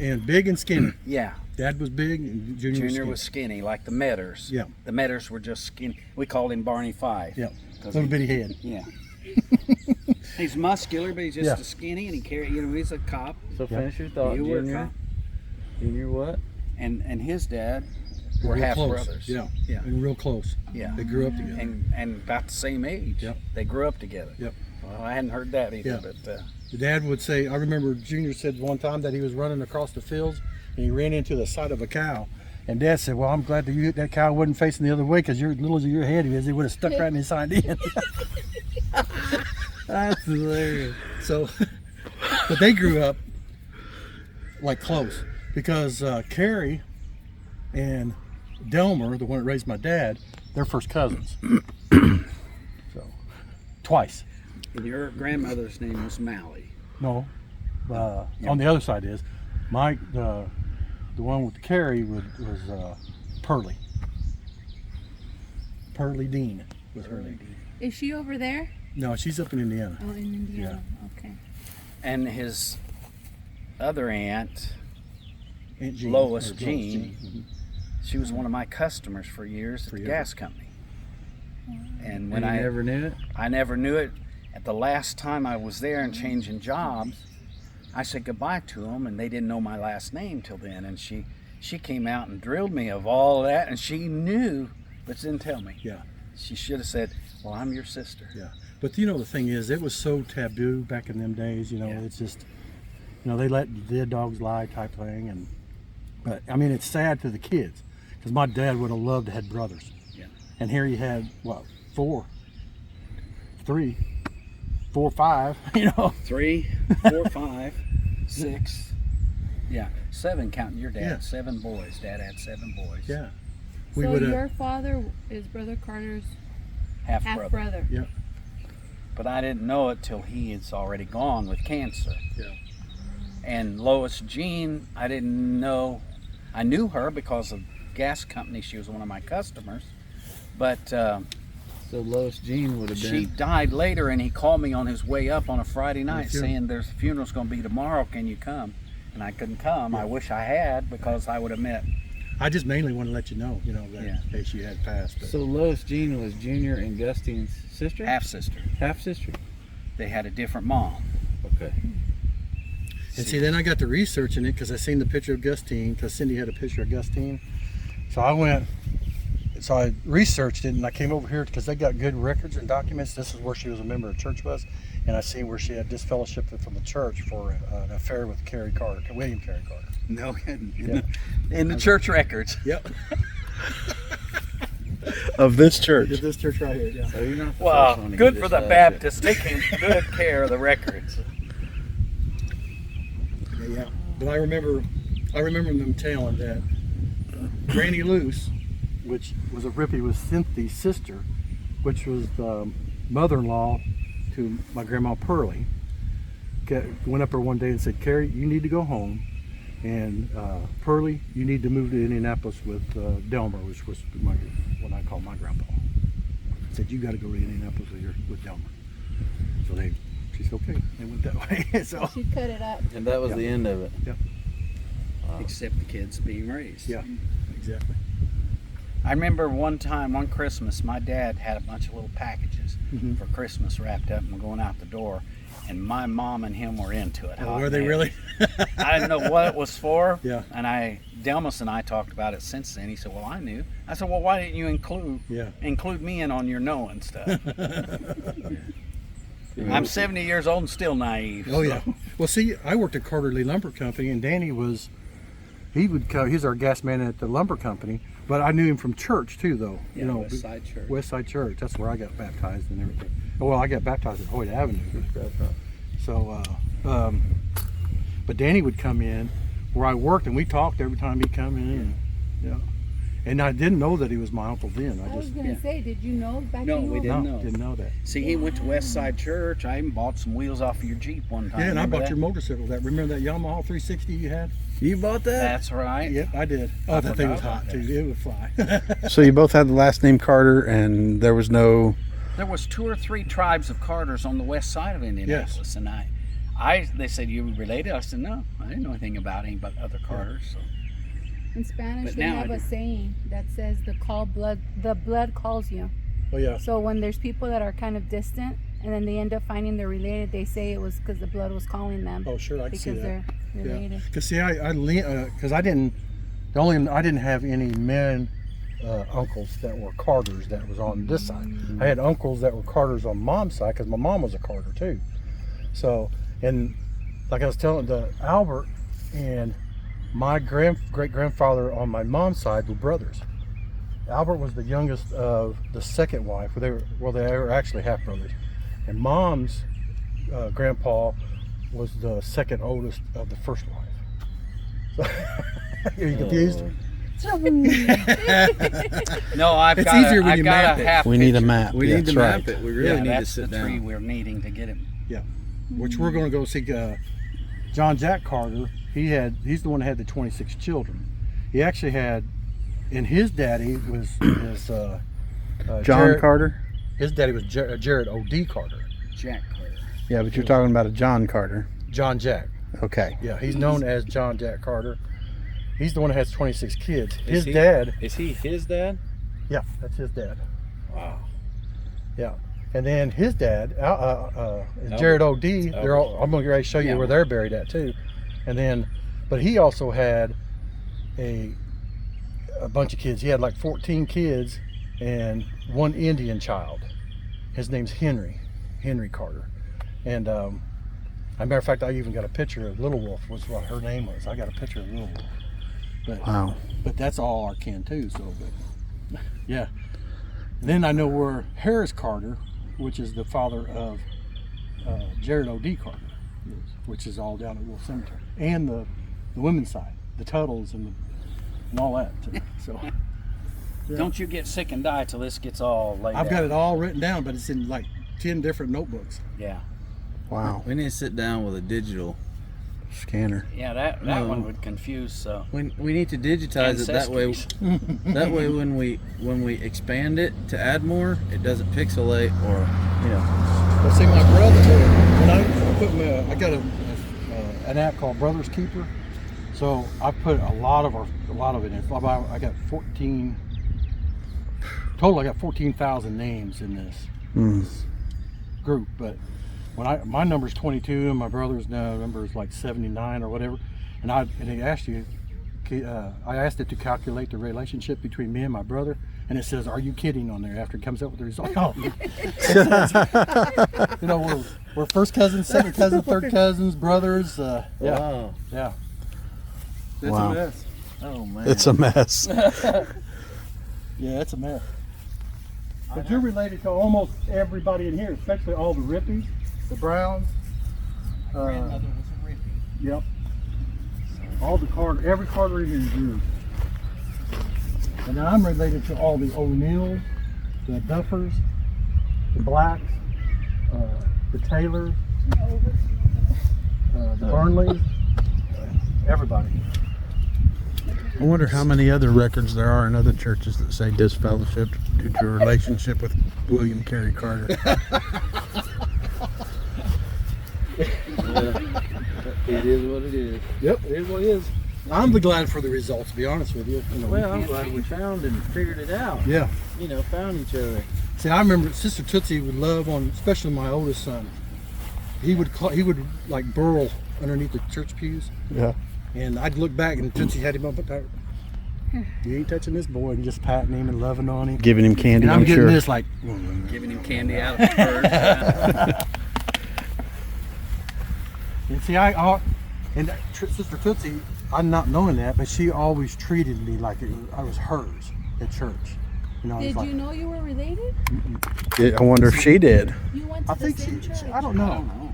And big and skinny. Yeah. Dad was big and Junior was skinny, like the Metters. Yeah. The Metters were just skinny. We called him Barney Five. Yeah. Little bitty head. Yeah. He's muscular, but he's just a skinny, and he's a cop. So finish your thought, Junior. Junior what? And his dad were half brothers. Yeah. Yeah. And real close. Yeah. They grew up together. And about the same age. Yep. They grew up together. Yep. Well, I hadn't heard that either, Yeah. but The dad would say, I remember Junior said one time that he was running across the fields and he ran into the side of a cow. And Dad said, well, I'm glad that cow wasn't facing the other way, because as little as your head is, he would have stuck right in his side end. That's hilarious. So, but they grew up like close, because Carrie and Delmer, the one that raised my dad, they're first cousins. So, twice. and your grandmother's name was Mally. No, on the other side is Mike. The one with Carrie was Pearlie. Pearlie Dean was her name. Is she over there? No, she's up in Indiana. Oh, in Indiana. Okay. And his other aunt, Aunt Jean, Lois or Jean, Mhm. she was one of my customers for years at the gas company. And when And you never knew it? I never knew it. At the last time I was there and changing jobs, I said goodbye to them, and they didn't know my last name till then. And she came out and drilled me of all that, and she knew, but didn't tell me. Yeah. She should have said, well, I'm your sister. Yeah. But the thing is, it was so taboo back in them days. It's just, they let dead dogs lie type thing. But I mean, it's sad to the kids, because my dad would have loved to have brothers. Yeah. And here you had four, 5. 3, 4, 5, 6. Yeah, 7 counting your dad. Yeah. 7 boys. Dad had 7 boys. Yeah. So your father is Brother Carter's half half brother. brother. Yeah. But I didn't know it till he is already gone with cancer. Yeah. And Lois Jean, I didn't know. I knew her because of gas company. She was one of my customers. But So Lois Jean would have she been. died later, and he called me on his way up on a Friday night funeral. saying there's a funeral's going to be tomorrow. Can you come? And I couldn't come. I wish I had, because I would have met. I just mainly want to let you know, that Yeah. hey, she had passed. But So Lois Jean was Junior and Gustine's sister? Half sister. Half sister. They had a different mom. Okay. And see, then I got to researching it, because I seen the picture of Gustine, because Cindy had a picture of Gustine. So I researched it, and I came over here because they got good records and documents. This is where she was a member of church was, and I seen where she had disfellowshipped from the church for an affair with William Carey Carter. No kidding. Yeah. In the church records. Yep. Of this church. This church right here. Yeah. So you're not the Wow, first one to good get for the this Baptists, taking good care of the records. Yeah. But I remember them telling that Granny Luce, which was a rippy with Cynthia's sister, which was the mother-in-law to my grandma Pearlie, went up there one day and said, Carrie, you need to go home, and Pearlie, you need to move to Indianapolis with Delmer, which was what I call my grandpa. Said, you got to go to Indianapolis with Delmer. So she said, okay, they went that way. So She cut it up. And that was the end of it. Yep. Wow. Except the kids being raised. Yeah, exactly. I remember one Christmas, my dad had a bunch of little packages for Christmas wrapped up and going out the door, and my mom and him were into it. Oh, were they really? I didn't know what it was for. Yeah. And Delmas and I talked about it since then. He said, well, I knew. I said, well, why didn't you include me in on your knowing stuff? I'm 70 years old and still naive. Oh yeah. Well, see, I worked at Carter Lee Lumber Company, and Danny he's our gas man at the lumber company, but I knew him from church too, though. Yeah, West Side Church. West Side Church. That's where I got baptized and everything. Well, I got baptized at Hoyt Avenue. So, but Danny would come in where I worked, and we talked every time he'd come in. And I didn't know that he was my uncle then. I was going to say, did you know back No, then? we didn't know. Didn't know that. See, he went to West Side Church. I even bought some wheels off of your Jeep one time. Yeah, and I Remember bought that? your motorcycle. Remember that Yamaha 360 you had? You bought that? That's right. Yep, I did. Oh, that thing was forgot hot about too. It would fly. So you both had the last name Carter, and there was no. There was 2 or 3 tribes of Carters on the west side of Indianapolis, and They said, you related? I said, no, I didn't know anything about any but other Carters. So. In Spanish, But they now I have a do. saying that says the blood calls you. Oh yeah. So when there's people that are kind of distant and then they end up finding they're related, they say it was because the blood was calling them. Oh sure, I can see because that. they're related. Because see, because I didn't have any men uncles that were Carters that was on this side. I had uncles that were Carters on mom's side because my mom was a Carter too. So, and like I was telling the Albert and my great grandfather on my mom's side were brothers. Albert was the youngest of the second wife. They were actually half brothers, and mom's grandpa was the second oldest of the first wife. So, are you confused? No, I've It's got easier when I've you got map a it. half We need a picture. map. We need to That's map right. it. We really Yeah, need to that's sit the three down. we're needing to get him. Yeah, which we're going to go see John Jack Carter. He's the one that had the 26 children. He actually had, and his daddy was John Jared, Carter? His daddy was Jared O.D. Carter. Jack Carter. Yeah, but you're talking about a John Carter. John Jack. Okay. Yeah, he's known as John Jack Carter. He's the one that has 26 kids. Is His he- dad. Is he his dad? Yeah, that's his dad. Wow. Yeah, and then his dad, is Jared O.D. They're all, I'm going to show you Yeah. where they're buried at too. And then, but he also had a bunch of kids. He had like 14 kids and one Indian child. His name's Henry Carter. And as a matter of fact, I even got a picture of Little Wolf, was what her name was. I got a picture of Little Wolf. But, Wow. but that's all our kin too. So, but yeah. Then I know where Harris Carter, which is the father of Jared O.D. Carter, is, which is all down at Wolfe Cemetery, and the women's side, the Tuttles and all that. Too. So Don't you get sick and die till this gets all laid I've got out. it all written down, but it's in like 10 different notebooks. Yeah. Wow. We need to sit down with a digital. Scanner. Yeah, that No. one would confuse. So We need to digitize it that way. That way, when we expand it to add more, it doesn't pixelate or Well, see, my brother, when I got an app called Brothers Keeper, so I put a lot of it in. I got 14 total. I got 14,000 names in this group, but when my number's 22 and my brother's number is like 79 or whatever, and they asked you, I asked it to calculate the relationship between me and my brother, and it says, "Are you kidding?" on there after it comes up with the result. You know, we're first cousins, second cousins, third cousins, brothers. Yeah, wow. yeah. That's Wow. a mess. Oh man. It's a mess. Yeah, it's a mess. But you're related to almost everybody in here, especially all the Rippies, the Browns. grandmother was a Rippy. Yep. All the Carter, every Carter in here is yours. And then I'm related to all the O'Neills, the Duffers, the Blacks, the Taylors, the Burnleys, everybody. I wonder how many other records there are in other churches that say disfellowship due to a relationship with William Carey Carter. It is what it is. Yep, it is what it is. I'm glad for the results, to be honest with you. You know, Well, I'm glad we found and figured it out. yeah. Found each other. See, I remember Sister Tootsie would love especially my oldest son. He would like burrow underneath the church pews, Yeah. and I'd look back and Tootsie had him up at that. You ain't touching this boy, and just patting him and loving on him. Giving him candy, And I'm I'm getting sure. this like, Giving him candy out of the purse. and see, Sister Tootsie, I'm not knowing that, but she always treated me like I was hers at church. You know, Did it's like, you know you were related? I wonder if she did. You went to I the think same church. I don't I know. don't know.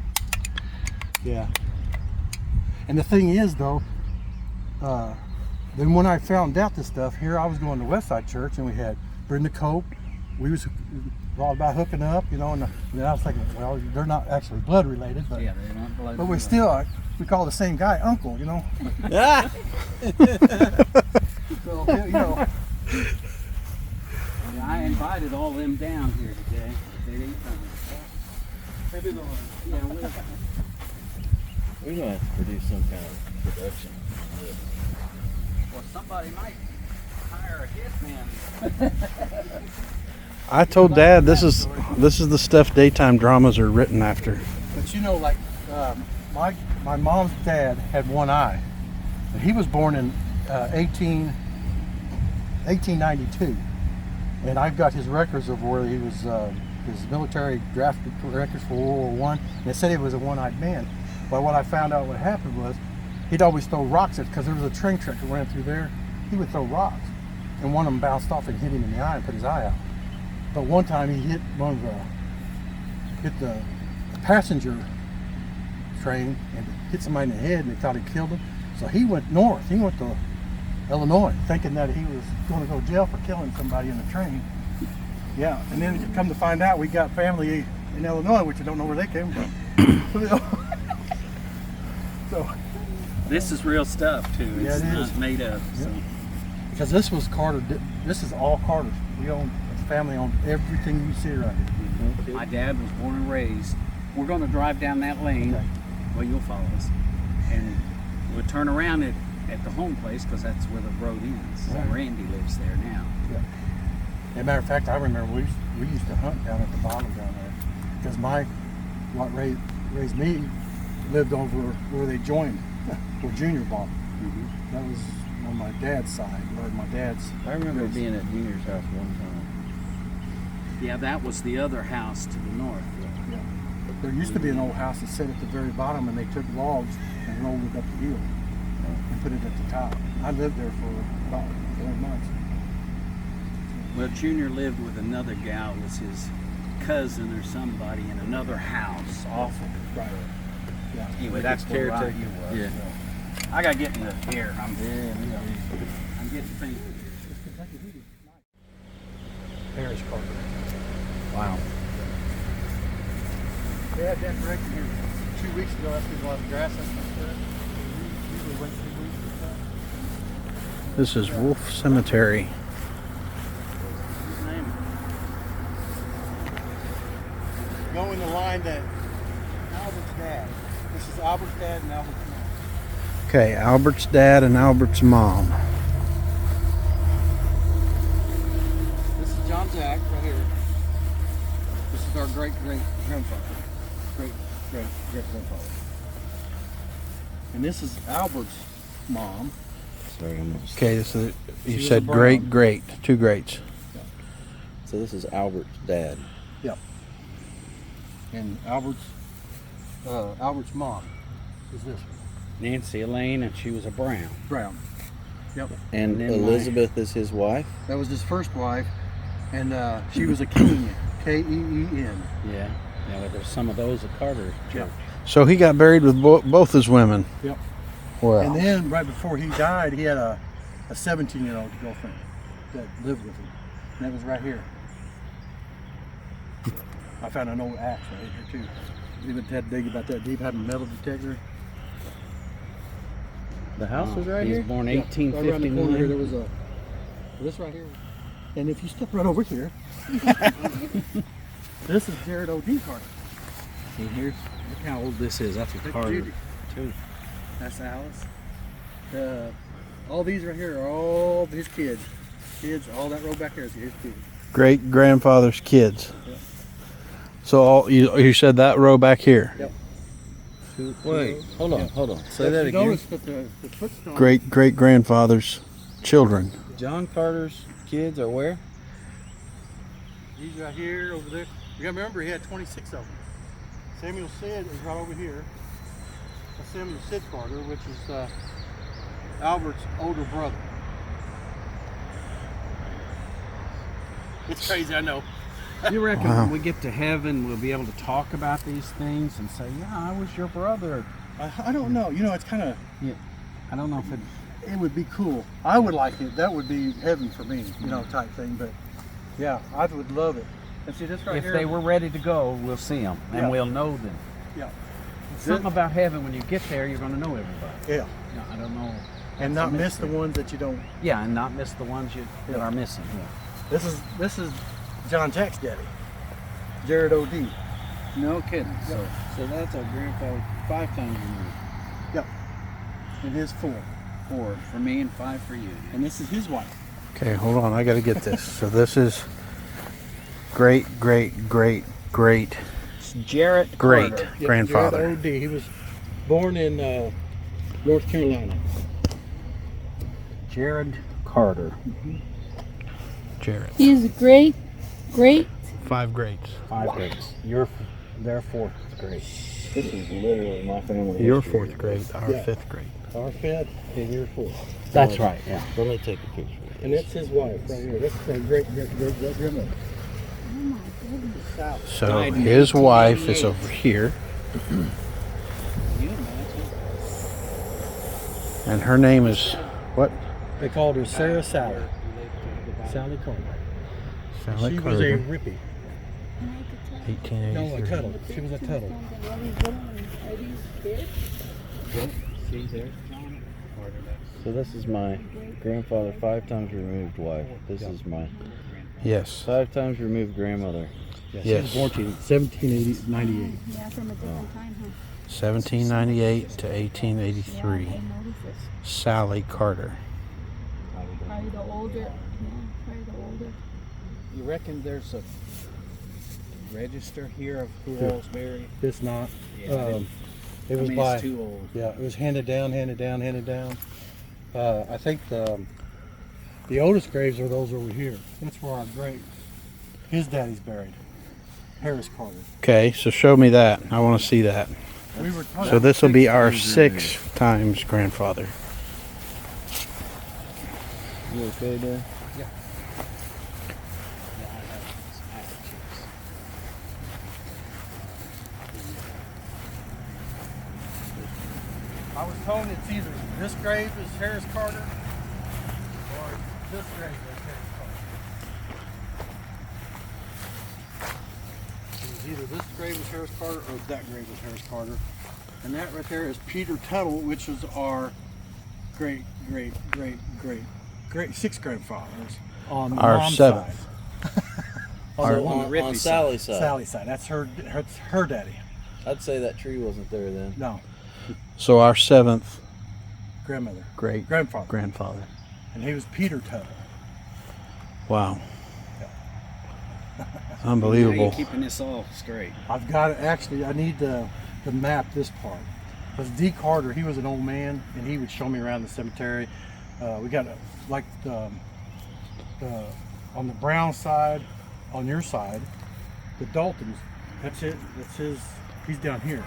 Yeah. And the thing is, though, then when I found out this stuff, here I was going to Westside Church, and we had Brenda Cope. We was all about hooking up, and I was thinking, well, they're not actually blood related, but Yeah, they're not blood but we related. still we call the same guy Uncle, Ah! So Yeah, I invited all them down here today. They didn't come. Yeah, We're gonna have to produce some kind of production. Well, somebody might hire a hitman. I told Dad this is the stuff daytime dramas are written after. But you know, like my mom's dad had one eye, and he was born in 1892, and I've got his records of where he was his military draft records for World War I, and it said he was a one-eyed man. But what I found out what happened was he'd always throw rocks at, because there was a train track that ran through there. He would throw rocks, and one of them bounced off and hit him in the eye and put his eye out. But one time he hit the passenger train and hit somebody in the head, and they thought he killed him. So he went north. He went to Illinois, thinking that he was going to go to jail for killing somebody in the train. Yeah, and then come to find out, we got family in Illinois, which I don't know where they came from. So This is real stuff too. Yeah, It's it not is. made up. So. because this was Carter. This is all Carter's. We own, the family owned everything you see around here. My dad was born and raised. We're going to drive down that lane. Okay. Well, you'll follow us, and we'll turn around at the home place because that's where the road ends. So Right. Randy lives there now. As a matter of fact, I remember we used to hunt down at the bottom down there, because what raised me lived over where they joined, where Junior bought. That was on my dad's side, or my dad's. I remember being at Junior's house one time. Yeah, that was the other house to the north. Yeah. There used to be an old house that sat at the very bottom, and they took logs and rolled it up the hill and put it at the top. I lived there for about 4 months. Well, Junior lived with another gal, was his cousin or somebody in another house. Awful. Right. Yeah. Anyway, that's where I caretaker. was. Yeah. I got getting the hair. I'm getting faint. Parish Carter. Wow. They had that corrected here 2 weeks ago after we bought the grass and stuff. Usually wait 2 weeks or so. This is Wolfe Cemetery. His name? Go in the line that Albert's dad. This is Albert's dad and Albert's mom. Okay, Albert's dad and Albert's mom. This is John Jack right here. This is our great-great-grandfather. Great-great-grandfather. And this is Albert's mom. Sorry, I'm just... Okay, so She you was said a brown. great, two greats. So this is Albert's dad. Yep. And Albert's mom is this one. Nancy Elaine, and she was a Brown. Brown. Yep. And then Elizabeth is his wife? That was his first wife, and she was a Keen, K-E-E-N. Yeah. Yeah, well, there's some of those at Carter. Yep. So he got buried with both his women. Yep. Wow. And then right before he died, he had a 17-year-old girlfriend that lived with him, and that was right here. I found an old axe right here too. Even had to dig about that deep. Had a metal detector. The house was right He here? was born Yeah, right around the corner here, there 1851. was this right here. And if you step right over here, this is Jared O.D. Carter. See here? Look how old this is. That's a Look, Carter. Judy. Too. That's Alice. All these right here are all his kids. All that row back here is his kids. Great grandfather's kids. Yep. So you said that row back here. Yep. Wait, hold on. Say that You again. notice that the footstone. Great grandfather's children. John Carter's kids are where? He's right here, over there. You gotta remember, he had 26 of them. Samuel Sid is right over here. That's Samuel Sid Carter, which is Albert's older brother. It's crazy, I know. You reckon Wow. when we get to heaven, we'll be able to talk about these things and say, yeah, I was your brother. I don't know. You know, it's kind of, I don't know if it would be cool. I would like it. That would be heaven for me, you know, type thing. But yeah, I would love it. And see this right if here. they were ready to go, we'll see them and Yeah. we'll know them. Yeah. Something about heaven, when you get there, you're going to know everybody. Yeah. No, I don't know. And That's not a miss the mystery. ones that you don't. Yeah, and not miss the ones that are missing. This is John Jack's daddy, Jared O.D. No kidding. So that's our grandfather 5 times removed. Yep. It is 4. 4 for me and 5 for you. And this is his wife. Okay, hold on. I got to get this. So this is great, great, great, great, It's Jarrett great Carter. Yep, grandfather. Jared O.D. He was born in North Carolina. Jared Carter. Jared. He is great, great. 5 greats. 5 grades. Their 4th grade. This is literally my family. Your history. 4th grade, our Yeah. 5th grade. Our 5th and your 4th. That's right, yeah. Let me take a picture. And that's his wife right here. That's a great grandmother. So Died in his wife is 1888. over here, Can you imagine? and her name is what? They called her Sarah Sally. Sally Carter. Sally She was a Carter, rippie. No, a 1883. Tuttle. She was a Tuttle. See, there's John Carter. So this is my grandfather 5 times removed wife. This is my Yes. 5 times removed grandmother. Yeah, she Yes. was born in 1798. Yeah, from a different time, huh? 1798 to 1883. Yeah, I noticed this. Sally Carter. Probably the older. Yeah, probably the older. You reckon there's a register here of who Yeah. all's married? It's not. Yeah, It was I mean, by. it's too old. Yeah, it was handed down. I think the oldest graves are those over here. That's where our his daddy's buried. Harris Carter. Okay, so show me that. I want to see that. We were talking So this will be our 6 times grandfather. You okay there? I was told it's either this grave is Harris Carter or this grave is Harris Carter. It was either this grave is Harris Carter or that grave is Harris Carter. And that right there is Peter Tuttle, which is our great 6 grandfathers on Our mom's 7th. side. Our- On Rippy Sally's side. Sally's side. That's her daddy. I'd say that tree wasn't there then. No, So our 7th grandmother. great Grandfather. grandfather. And he was Peter Tuttle. Wow. How are Unbelievable. you keeping this all straight? I've got it. Actually, I need to map this part. Because D. Carter, he was an old man, and he would show me around the cemetery. We got on the Brown side, on your side, the Daltons. That's it. That's his. He's down here.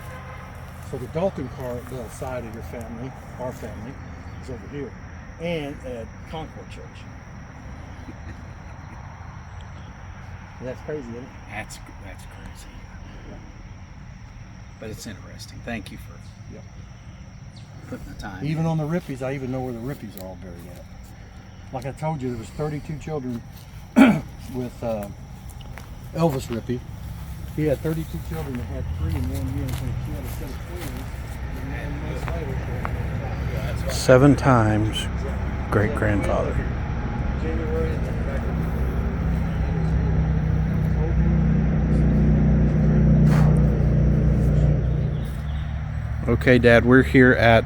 So the Dalton the side of your family, our family, is over here, and at Concord Church. That's crazy, isn't it? That's crazy. But it's interesting. Thank you for Yep. putting the time. Even on the Rippies, I even know where the Rippies are all buried at. Like I told you, there was 32 children with Elvis Rippey. He had 32 children that had 3 in 1 year, so she had a set of twins. And 9 months later, 7 times great grandfather. January and then back Okay, Dad, we're here at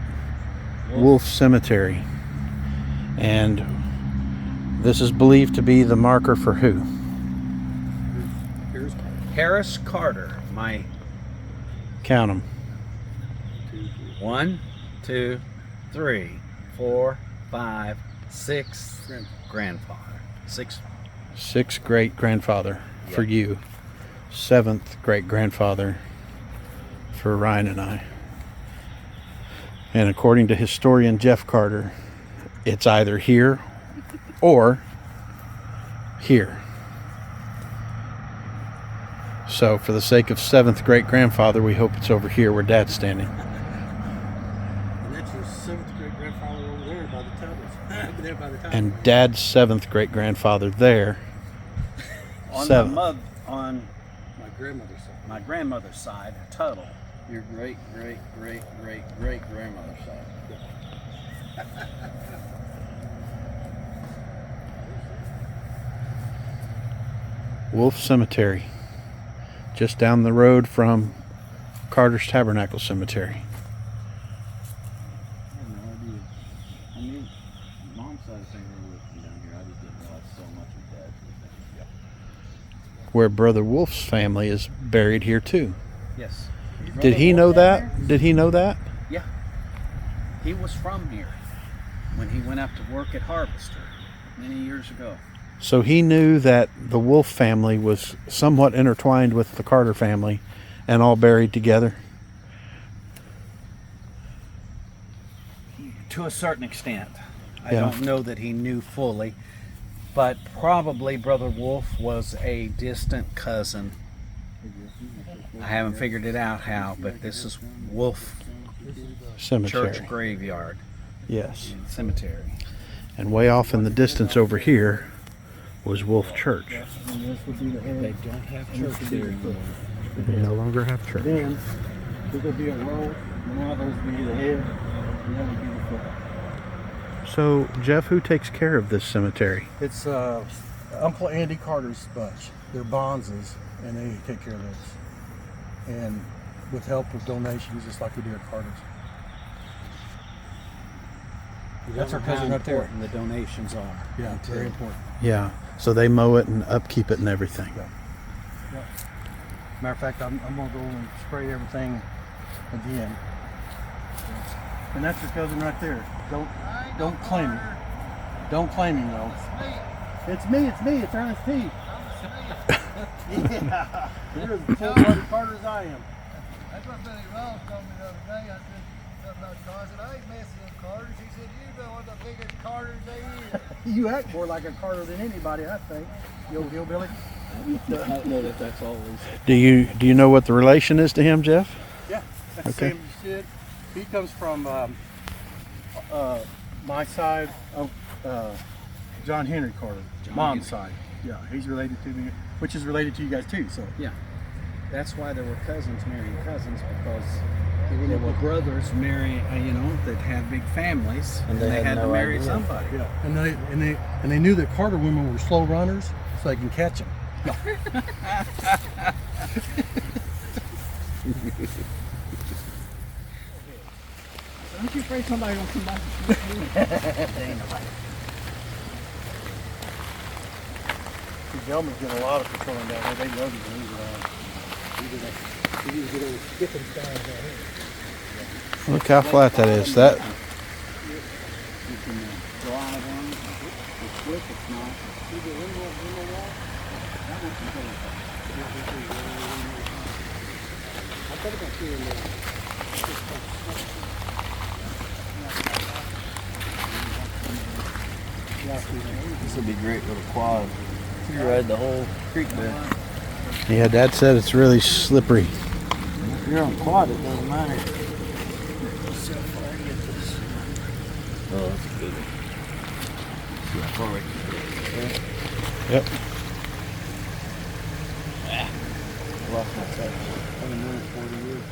Wolfe Cemetery, and this is believed to be the marker for who? Harris Carter, my Count them. 1, 2, 3, 4, 5, 6 grandfather. 6. 6th great grandfather for you. 7th great grandfather for Ryan and I. And according to historian Jeff Carter, it's either here or here. So for the sake of 7th great grandfather, we hope it's over here where Dad's standing. And that's your 7th great grandfather over there by the tablets. Over there by the tablets. And Dad's 7th great grandfather there. On 7th. on My grandmother's side. my grandmother's side, Tuttle. Your great grandmother's side. Wolfe Cemetery, just down the road from Carter's Tabernacle Cemetery. where Brother Wolfe's family is buried here too. Yes. Did he know that? Did he know that? Yeah. He was from here when he went up to work at Harvester many years ago. So he knew that the Wolfe family was somewhat intertwined with the Carter family and all buried together? To a certain extent. I Yeah. don't know that he knew fully, but probably Brother Wolfe was a distant cousin. I haven't figured it out how, but this is Wolfe Cemetery. Church Graveyard Yes. Cemetery. And way off in the distance over here was Wolfe Church. And this would be the head. They don't have church there anymore. They no longer have church. Then there would be a row, and one of those would be the head, and that would be the foot. So, Jeff, who takes care of this cemetery? It's Uncle Andy Carter's bunch. They're Bonzes, and they take care of this. And with help with donations, just like we do at Carter's. That's our cousin right there. The donations are. Yeah, very important. Yeah. So they mow it and upkeep it and everything. Yeah. Yeah. Matter of fact, I'm gonna go and spray everything again. And that's your cousin right there. Don't claim him. Don't claim him though. It's me. It's Ernest T. Yeah. You're as full-blooded Carter as I am. That's what Billy Ross told me the other day. I said something about Carter. I said, I ain't messing with Carters. He said, you know what the biggest Carters they is. You act more like a Carter than anybody, I think. You old hillbilly. I don't know that that's always. Do you know what the relation is to him, Jeff? Yeah, that's Okay. the same as you said. He comes from my side of John Henry Carter, mom's side. Yeah, he's related to me, which is related to you guys too. So Yeah. That's why there were cousins marrying cousins, because there were brothers marrying, that had big families, and they had to marry somebody. yeah, and they knew that Carter women were slow runners, so they can catch them. Aren't you afraid somebody will come back? The Gelman's get a lot of patrolling down there. They love you to move around. We usually get those skipping styles down here. Look how flat that is. That You can drive on it. It's slick, it's not. See the window wall? That one's controlled. I thought about seeing that. This would be a great little quad. You ride the whole creek bed. yeah, Dad said it's really slippery. If you're on quad, it doesn't matter. Oh, that's a good one. See how far we can get. Yep. Lost my sight. 20 minutes, 40 years.